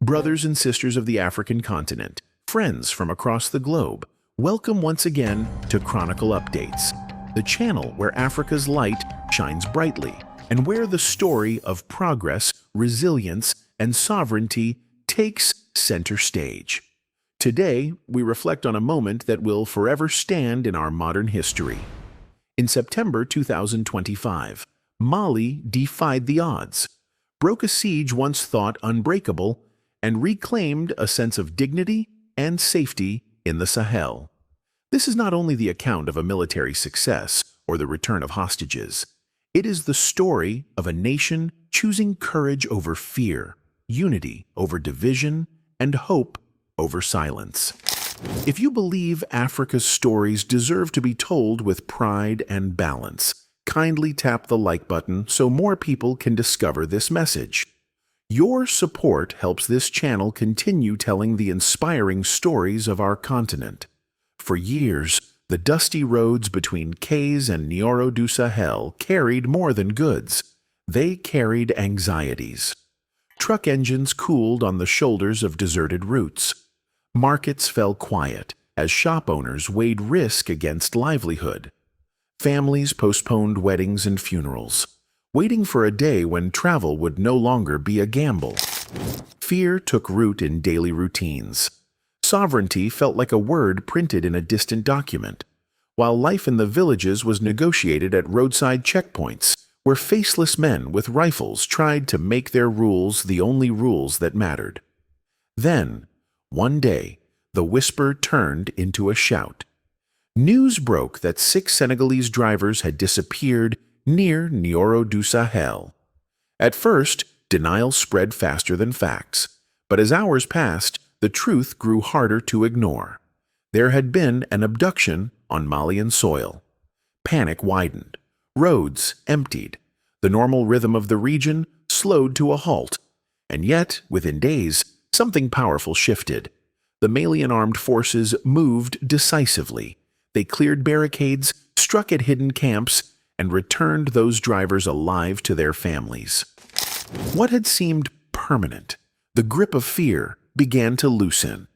Brothers and sisters of the African continent, friends from across the globe, welcome once again to Chronicle Updates, the channel where Africa's light shines brightly and where the story of progress, resilience, and sovereignty takes center stage. Today, we reflect on a moment that will forever stand in our modern history. In September 2025, Mali defied the odds, broke a siege once thought unbreakable, and reclaimed a sense of dignity and safety in the Sahel. This is not only the account of a military success or the return of hostages. It is the story of a nation choosing courage over fear, unity over division, and hope over silence. If you believe Africa's stories deserve to be told with pride and balance, kindly tap the like button so more people can discover this message. Your support helps this channel continue telling the inspiring stories of our continent. For years, the dusty roads between Kayes and Nioro du Sahel carried more than goods. They carried anxieties. Truck engines cooled on the shoulders of deserted routes. Markets fell quiet as shop owners weighed risk against livelihood. Families postponed weddings and funerals, waiting for a day when travel would no longer be a gamble. Fear took root in daily routines. Sovereignty felt like a word printed in a distant document, while life in the villages was negotiated at roadside checkpoints, where faceless men with rifles tried to make their rules the only rules that mattered. Then, one day, the whisper turned into a shout. News broke that 6 Senegalese drivers had disappeared near Nioro du Sahel. At first, denial spread faster than facts, but as hours passed, the truth grew harder to ignore. There had been an abduction on Malian soil. Panic widened. Roads emptied. The normal rhythm of the region slowed to a halt. And yet, within days, something powerful shifted. The Malian armed forces moved decisively. They cleared barricades, struck at hidden camps, and returned those drivers alive to their families. What had seemed permanent, the grip of fear, began to loosen.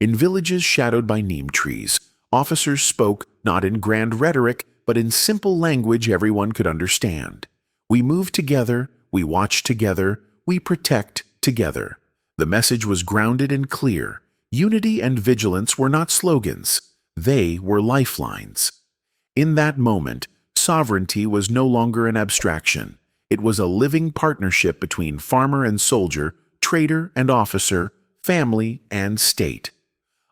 In villages shadowed by neem trees, officers spoke not in grand rhetoric, but in simple language everyone could understand. We move together, we watch together, we protect together. The message was grounded and clear. Unity and vigilance were not slogans. They were lifelines. In that moment, sovereignty was no longer an abstraction. It was a living partnership between farmer and soldier, trader and officer, family and state.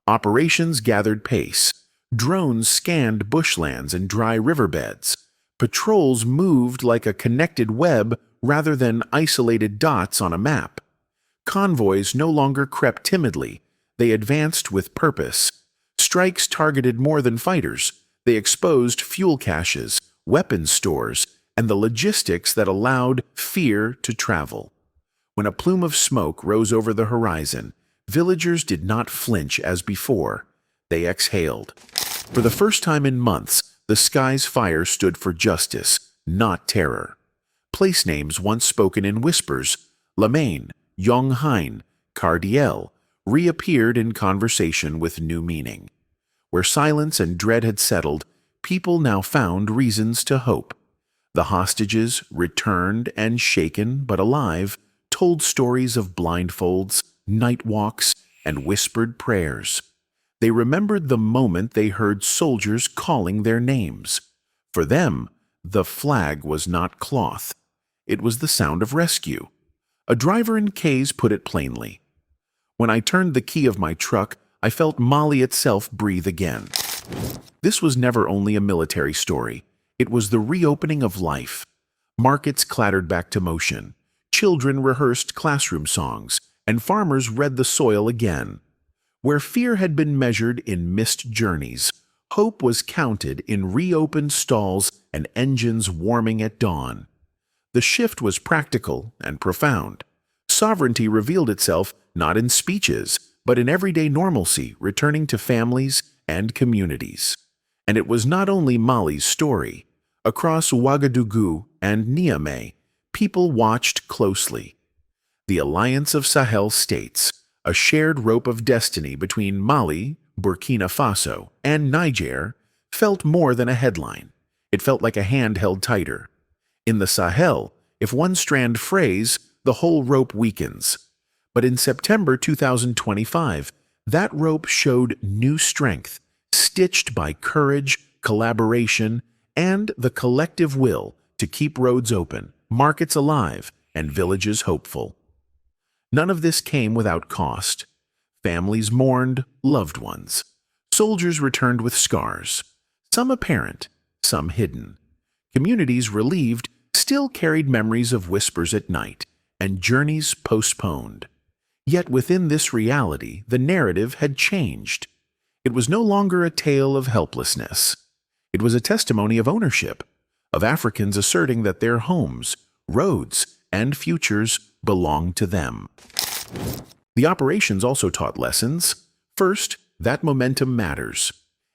Operations gathered pace. Drones scanned bushlands and dry riverbeds. Patrols moved like a connected web rather than isolated dots on a map. Convoys no longer crept timidly. They advanced with purpose. Strikes targeted more than fighters. They exposed fuel caches, weapons stores, and the logistics that allowed fear to travel. When a plume of smoke rose over the horizon, villagers did not flinch as before. They exhaled. For the first time in months, the sky's fire stood for justice, not terror. Place names once spoken in whispers, Lamaine, Yonghain, Cardiel, reappeared in conversation with new meaning. Where silence and dread had settled, people now found reasons to hope. The hostages, returned and shaken but alive, told stories of blindfolds, night walks, and whispered prayers. They remembered the moment they heard soldiers calling their names. For them, the flag was not cloth. It was the sound of rescue. A driver in Kayes put it plainly. When I turned the key of my truck, I felt Mali itself breathe again. This was never only a military story. It was the reopening of life. Markets clattered back to motion. Children rehearsed classroom songs, and farmers read the soil again. Where fear had been measured in missed journeys, hope was counted in reopened stalls and engines warming at dawn. The shift was practical and profound. Sovereignty revealed itself not in speeches, but in everyday normalcy returning to families and communities. And it was not only Mali's story. Across Ouagadougou and Niamey, people watched closely. The alliance of Sahel states, a shared rope of destiny between Mali, Burkina Faso, and Niger, felt more than a headline. It felt like a hand held tighter. In the Sahel, if one strand frays, the whole rope weakens. But in September 2025, that rope showed new strength, stitched by courage, collaboration, and the collective will to keep roads open, markets alive, and villages hopeful. None of this came without cost. Families mourned loved ones. Soldiers returned with scars, some apparent, some hidden. Communities relieved still carried memories of whispers at night and journeys postponed. Yet within this reality, the narrative had changed. It was no longer a tale of helplessness. It was a testimony of ownership, of Africans asserting that their homes, roads, and futures belonged to them. The operations also taught lessons. First, that momentum matters.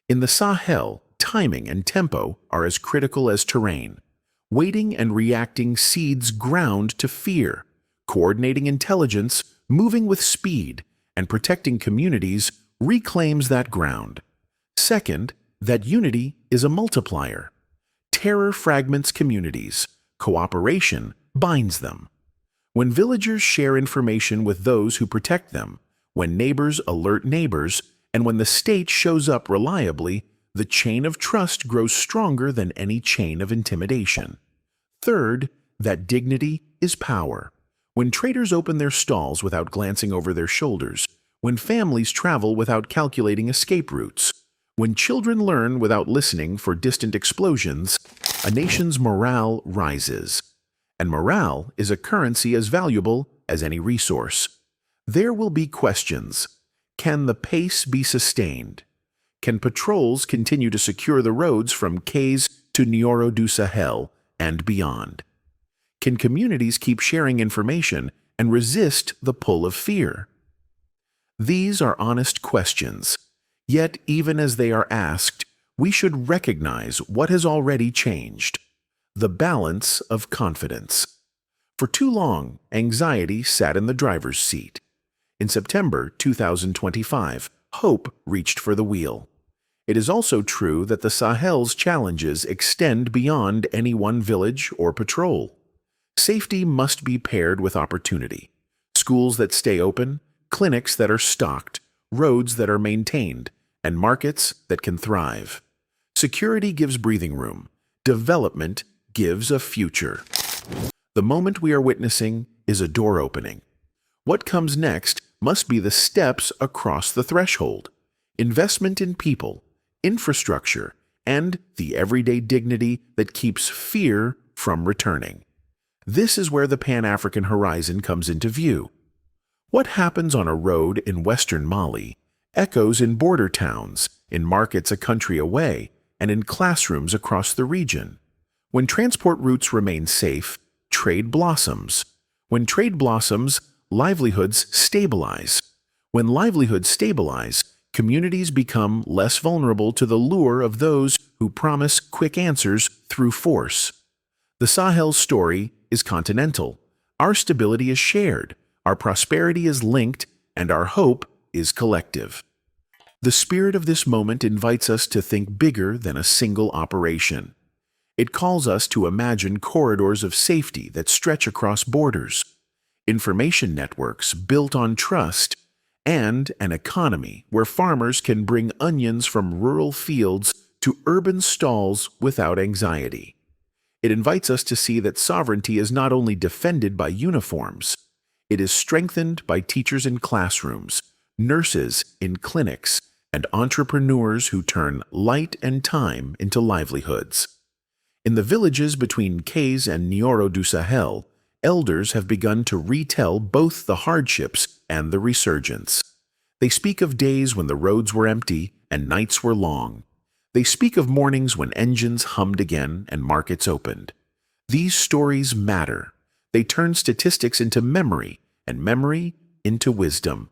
In the Sahel, timing and tempo are as critical as terrain. Waiting and reacting seeds ground to fear, coordinating intelligence, moving with speed, and protecting communities reclaims that ground. Second, that unity is a multiplier. Terror fragments communities. Cooperation binds them. When villagers share information with those who protect them, when neighbors alert neighbors, and when the state shows up reliably, the chain of trust grows stronger than any chain of intimidation. Third, that dignity is power. When traders open their stalls without glancing over their shoulders, when families travel without calculating escape routes, when children learn without listening for distant explosions, a nation's morale rises. And morale is a currency as valuable as any resource. There will be questions. Can the pace be sustained? Can patrols continue to secure the roads from Kayes to Nioro du Sahel and beyond? Can communities keep sharing information and resist the pull of fear? These are honest questions. Yet, even as they are asked, we should recognize what has already changed: the balance of confidence. For too long, anxiety sat in the driver's seat. In September 2025, hope reached for the wheel. It is also true that the Sahel's challenges extend beyond any one village or patrol. Safety must be paired with opportunity. Schools that stay open, clinics that are stocked, roads that are maintained, and markets that can thrive. Security gives breathing room. Development gives a future. The moment we are witnessing is a door opening. What comes next must be the steps across the threshold: investment in people, infrastructure, and the everyday dignity that keeps fear from returning. This is where the Pan-African horizon comes into view. What happens on a road in western Mali echoes in border towns, in markets a country away, and in classrooms across the region. When transport routes remain safe, trade blossoms. When trade blossoms, livelihoods stabilize. When livelihoods stabilize, communities become less vulnerable to the lure of those who promise quick answers through force. The Sahel's story is continental. Our stability is shared, our prosperity is linked, and our hope is collective. The spirit of this moment invites us to think bigger than a single operation. It calls us to imagine corridors of safety that stretch across borders, information networks built on trust, and an economy where farmers can bring onions from rural fields to urban stalls without anxiety. It invites us to see that sovereignty is not only defended by uniforms, it is strengthened by teachers in classrooms, nurses in clinics, and entrepreneurs who turn light and time into livelihoods. In the villages between Kayes and Nioro du Sahel, elders have begun to retell both the hardships and the resurgence. They speak of days when the roads were empty and nights were long. They speak of mornings when engines hummed again and markets opened. These stories matter. They turn statistics into memory, and memory into wisdom.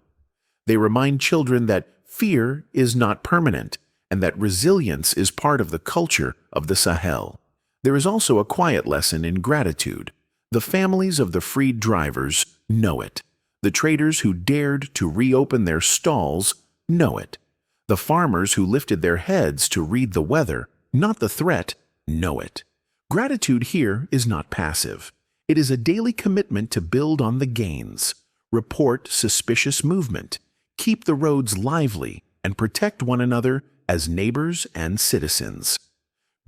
They remind children that fear is not permanent, and that resilience is part of the culture of the Sahel. There is also a quiet lesson in gratitude. The families of the freed drivers know it. The traders who dared to reopen their stalls know it. The farmers who lifted their heads to read the weather, not the threat, know it. Gratitude here is not passive. It is a daily commitment to build on the gains, report suspicious movement, keep the roads lively, and protect one another as neighbors and citizens.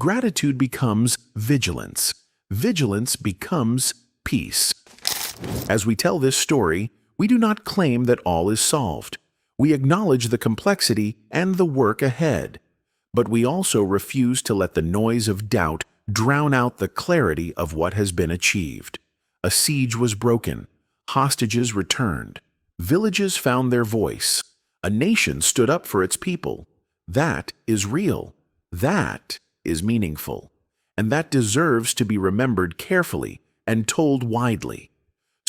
Gratitude becomes vigilance. Vigilance becomes peace. As we tell this story, we do not claim that all is solved. We acknowledge the complexity and the work ahead. But we also refuse to let the noise of doubt drown out the clarity of what has been achieved. A siege was broken. Hostages returned. Villages found their voice. A nation stood up for its people. That is real. That is meaningful. And that deserves to be remembered carefully and told widely.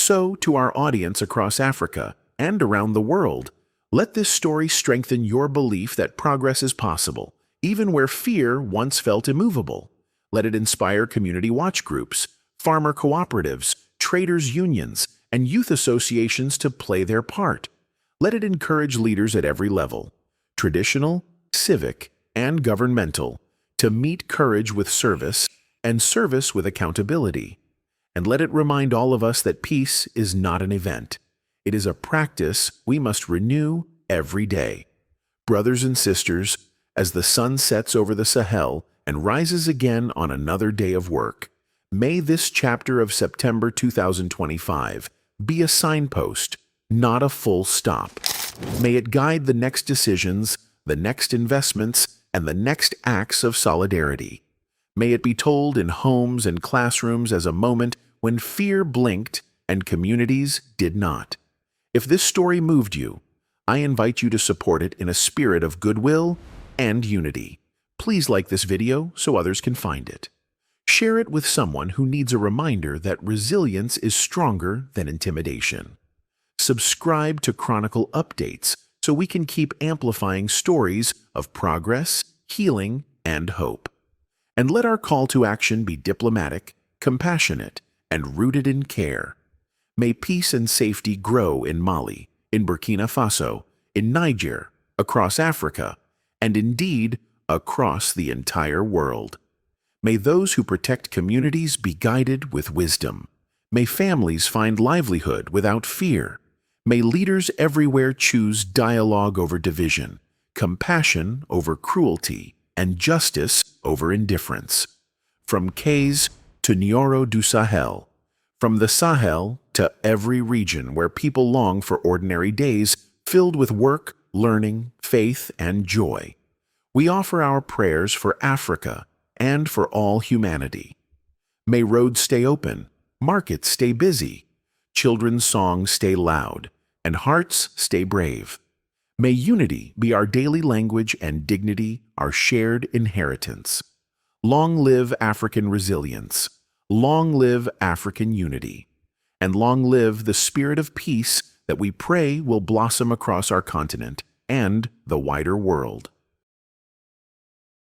So, to our audience across Africa and around the world, let this story strengthen your belief that progress is possible, even where fear once felt immovable. Let it inspire community watch groups, farmer cooperatives, traders' unions, and youth associations to play their part. Let it encourage leaders at every level, traditional, civic, and governmental, to meet courage with service and service with accountability. And let it remind all of us that peace is not an event. It is a practice we must renew every day. Brothers and sisters, as the sun sets over the Sahel and rises again on another day of work, may this chapter of September 2025 be a signpost, not a full stop. May it guide the next decisions, the next investments, and the next acts of solidarity. May it be told in homes and classrooms as a moment when fear blinked and communities did not. If this story moved you, I invite you to support it in a spirit of goodwill and unity. Please like this video so others can find it. Share it with someone who needs a reminder that resilience is stronger than intimidation. Subscribe to Chronicle Updates so we can keep amplifying stories of progress, healing, and hope. And let our call to action be diplomatic, compassionate, and rooted in care. May peace and safety grow in Mali, in Burkina Faso, in Niger, across Africa, and indeed across the entire world. May those who protect communities be guided with wisdom. May families find livelihood without fear. May leaders everywhere choose dialogue over division, compassion over cruelty, and justice over indifference. From Cays to Nioro du Sahel, from the Sahel to every region where people long for ordinary days filled with work, learning, faith, and joy. We offer our prayers for Africa and for all humanity. May roads stay open, markets stay busy, children's songs stay loud, and hearts stay brave. May unity be our daily language and dignity our shared inheritance. Long live African resilience. Long live African unity. And long live the spirit of peace that we pray will blossom across our continent and the wider world.